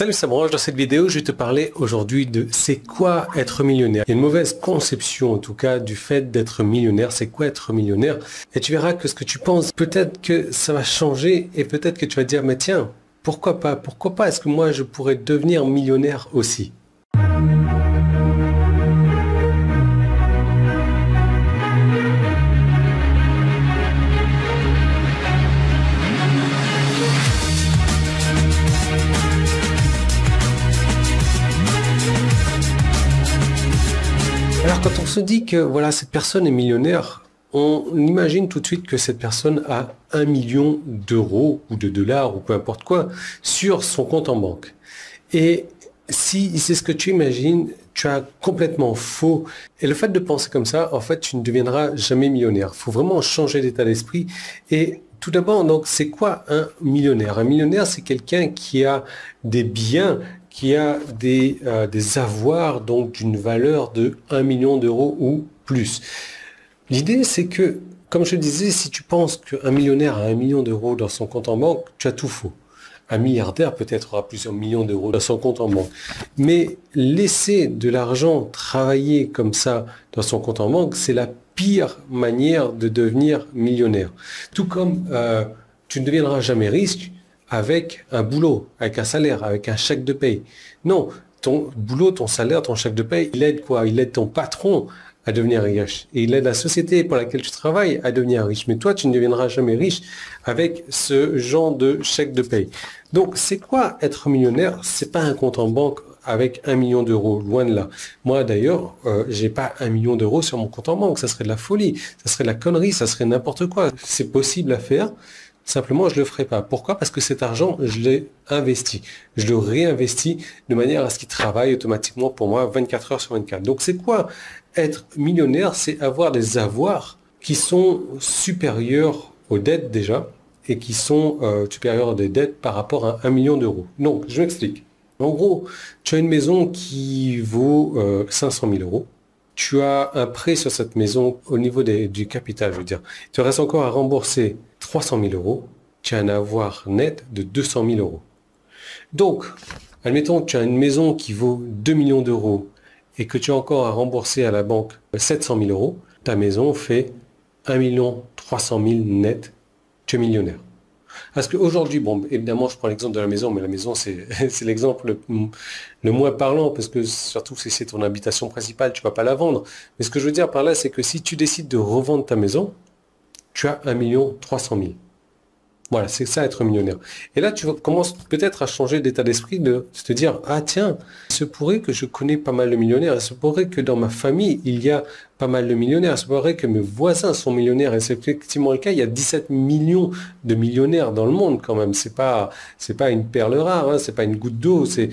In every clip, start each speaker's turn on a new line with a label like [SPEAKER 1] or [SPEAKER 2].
[SPEAKER 1] Salut, c'est Branche. Dans cette vidéo, je vais te parler aujourd'hui de c'est quoi être millionnaire. Il y a une mauvaise conception en tout cas du fait d'être millionnaire. C'est quoi être millionnaire? Et tu verras que ce que tu penses, peut-être que ça va changer et peut-être que tu vas te dire mais tiens, pourquoi pas? Pourquoi pas? Est-ce que moi je pourrais devenir millionnaire aussi? Alors quand on se dit que voilà cette personne est millionnaire, on imagine tout de suite que cette personne a 1 million d'euros ou de dollars ou peu importe quoi sur son compte en banque. Et si c'est ce que tu imagines, tu as complètement faux. Et le fait de penser comme ça, en fait, tu ne deviendras jamais millionnaire. Il faut vraiment changer d'état d'esprit. Et tout d'abord, donc, c'est quoi un millionnaire? Un millionnaire, c'est quelqu'un qui a des biens, qui a des avoirs donc d'une valeur de 1 million d'euros ou plus. L'idée, c'est que, comme je le disais, si tu penses qu'un millionnaire a 1 million d'euros dans son compte en banque, tu as tout faux. Un milliardaire peut-être aura plusieurs millions d'euros dans son compte en banque. Mais laisser de l'argent travailler comme ça dans son compte en banque, c'est la pire manière de devenir millionnaire. Tout comme tu ne deviendras jamais riche avec un boulot, avec un salaire, avec un chèque de paye. Non, ton boulot, ton salaire, ton chèque de paye, il aide quoi? Il aide ton patron à devenir riche. Et il aide la société pour laquelle tu travailles à devenir riche. Mais toi, tu ne deviendras jamais riche avec ce genre de chèque de paye. Donc, c'est quoi être millionnaire? C'est pas un compte en banque avec 1 million d'euros, loin de là. Moi, d'ailleurs, j'ai pas 1 million d'euros sur mon compte en banque. Ça serait de la folie, ça serait de la connerie, ça serait n'importe quoi. C'est possible à faire. Simplement, je le ferai pas. Pourquoi? Parce que cet argent, je l'ai investi. Je le réinvestis de manière à ce qu'il travaille automatiquement pour moi 24 heures sur 24. Donc, c'est quoi être millionnaire? C'est avoir des avoirs qui sont supérieurs aux dettes déjà et qui sont supérieurs des dettes par rapport à 1 million d'euros. Donc, je m'explique. En gros, tu as une maison qui vaut 500 000 euros. Tu as un prêt sur cette maison au niveau du capital, je veux dire. Tu restes encore à rembourser 300 000 euros. Tu as un avoir net de 200 000 euros. Donc, admettons que tu as une maison qui vaut 2 millions d'euros et que tu as encore à rembourser à la banque 700 000 euros. Ta maison fait 1 300 000 net. Tu es millionnaire. Parce qu'aujourd'hui, bon, évidemment, je prends l'exemple de la maison, mais la maison, c'est l'exemple le moins parlant, parce que surtout si c'est ton habitation principale, tu ne vas pas la vendre. Mais ce que je veux dire par là, c'est que si tu décides de revendre ta maison, tu as 1 300 000. Voilà, c'est ça être millionnaire. Et là, tu commences peut-être à changer d'état d'esprit, de te dire, ah tiens, il se pourrait que je connais pas mal de millionnaires, il se pourrait que dans ma famille, il y a pas mal de millionnaires, il se pourrait que mes voisins sont millionnaires, et c'est effectivement le cas, il y a 17 millions de millionnaires dans le monde quand même, c'est pas une perle rare, hein, c'est pas une goutte d'eau, c'est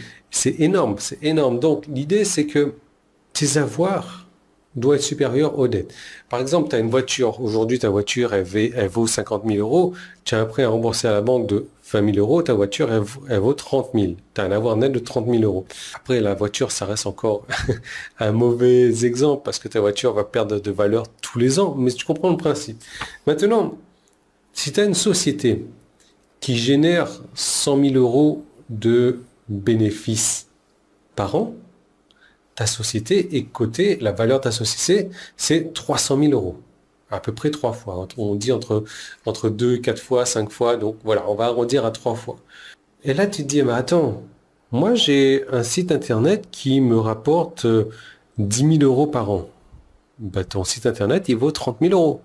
[SPEAKER 1] énorme, c'est énorme. Donc l'idée, c'est que tes avoirs doit être supérieur aux dettes. Par exemple, tu as une voiture. Aujourd'hui, ta voiture, elle vaut 50 000 euros. Tu as un prêt à rembourser à la banque de 20 000 euros. Ta voiture, elle vaut 30 000. Tu as un avoir net de 30 000 euros. Après, la voiture, ça reste encore un mauvais exemple parce que ta voiture va perdre de valeur tous les ans. Mais tu comprends le principe. Maintenant, si tu as une société qui génère 100 000 euros de bénéfices par an, ta société est cotée, la valeur de ta société, c'est 300 000 euros. À peu près 3 fois. On dit entre 2, 4 fois, 5 fois. Donc voilà, on va arrondir à 3 fois. Et là, tu te dis, mais attends, moi j'ai un site internet qui me rapporte 10 000 euros par an. Bah, ton site internet, il vaut 30 000 euros.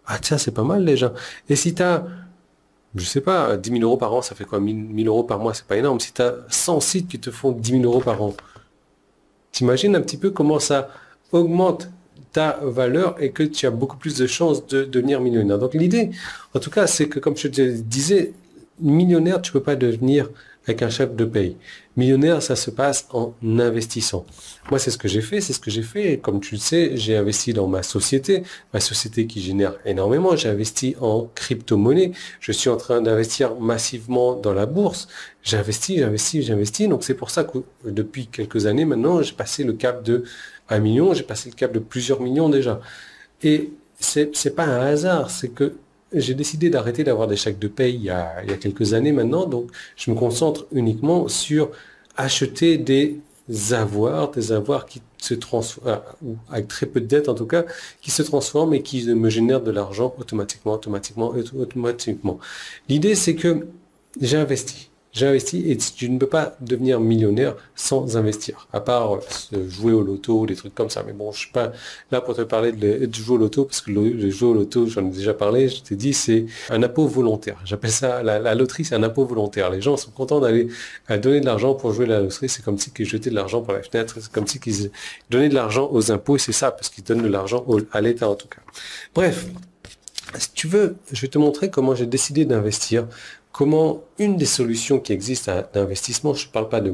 [SPEAKER 1] Ah tiens, c'est pas mal déjà. Et si tu as, je sais pas, 10 000 euros par an, ça fait quoi? 1 000 euros par mois, c'est pas énorme. Si tu as 100 sites qui te font 10 000 euros par an, t'imagines un petit peu comment ça augmente ta valeur et que tu as beaucoup plus de chances de devenir millionnaire. Donc l'idée, en tout cas, c'est que comme je te disais, millionnaire, tu ne peux pas devenir avec un chef de paye. Millionnaire, ça se passe en investissant. Moi, c'est ce que j'ai fait, Et comme tu le sais, j'ai investi dans ma société qui génère énormément. J'ai investi en crypto-monnaie. Je suis en train d'investir massivement dans la bourse. J'investis. Donc, c'est pour ça que depuis quelques années maintenant, j'ai passé le cap de 1 million. J'ai passé le cap de plusieurs millions déjà. Et c'est pas un hasard. C'est que j'ai décidé d'arrêter d'avoir des chèques de paye il y a quelques années maintenant, donc je me concentre uniquement sur acheter des avoirs qui se transforment, ou avec très peu de dettes en tout cas, qui se transforment et qui me génèrent de l'argent automatiquement. L'idée, c'est que j'ai investi. J'ai investi et tu ne peux pas devenir millionnaire sans investir, à part jouer au loto, des trucs comme ça. Mais bon, je suis pas là pour te parler de jouer au loto, parce que le jeu au loto, j'en ai déjà parlé, je t'ai dit, c'est un impôt volontaire. J'appelle ça, la loterie, c'est un impôt volontaire. Les gens sont contents d'aller donner de l'argent pour jouer à la loterie. C'est comme si ils jetaient de l'argent par la fenêtre. C'est comme si ils donnaient de l'argent aux impôts, et c'est ça, parce qu'ils donnent de l'argent à l'État en tout cas. Bref. Si tu veux, je vais te montrer comment j'ai décidé d'investir, comment une des solutions qui existent d'investissement, je ne parle pas de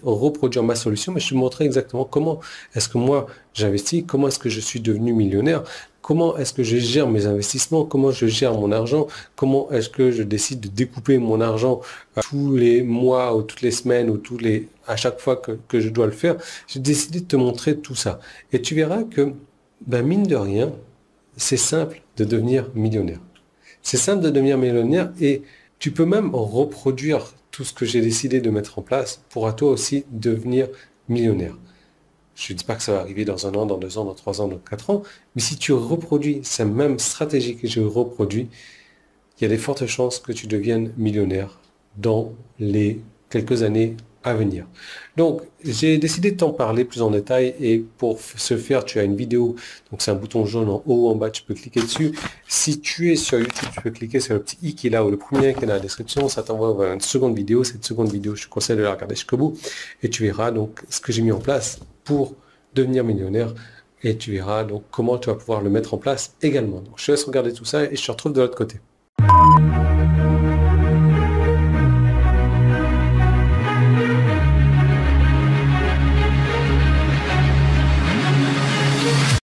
[SPEAKER 1] reproduire ma solution, mais je vais te montrer exactement comment est-ce que moi j'investis, comment est-ce que je suis devenu millionnaire, comment est-ce que je gère mes investissements, comment je gère mon argent, comment est-ce que je décide de découper mon argent tous les mois ou toutes les semaines ou à chaque fois que je dois le faire. J'ai décidé de te montrer tout ça. Et tu verras que, mine de rien, c'est simple de devenir millionnaire. C'est simple de devenir millionnaire et tu peux même reproduire tout ce que j'ai décidé de mettre en place pour à toi aussi devenir millionnaire. Je ne dis pas que ça va arriver dans 1 an, dans 2 ans, dans 3 ans, dans 4 ans, mais si tu reproduis ces mêmes stratégies que j'ai reproduit, il y a des fortes chances que tu deviennes millionnaire dans les quelques années à venir. Donc, j'ai décidé de t'en parler plus en détail et pour ce faire, tu as une vidéo. Donc, c'est un bouton jaune en haut ou en bas, tu peux cliquer dessus. Si tu es sur YouTube, tu peux cliquer sur le petit i qui est là ou le premier lien qui est dans la description. Ça t'envoie vers une seconde vidéo. Cette seconde vidéo, je te conseille de la regarder jusqu'au bout et tu verras donc ce que j'ai mis en place pour devenir millionnaire et tu verras donc comment tu vas pouvoir le mettre en place également. Donc, je te laisse regarder tout ça et je te retrouve de l'autre côté.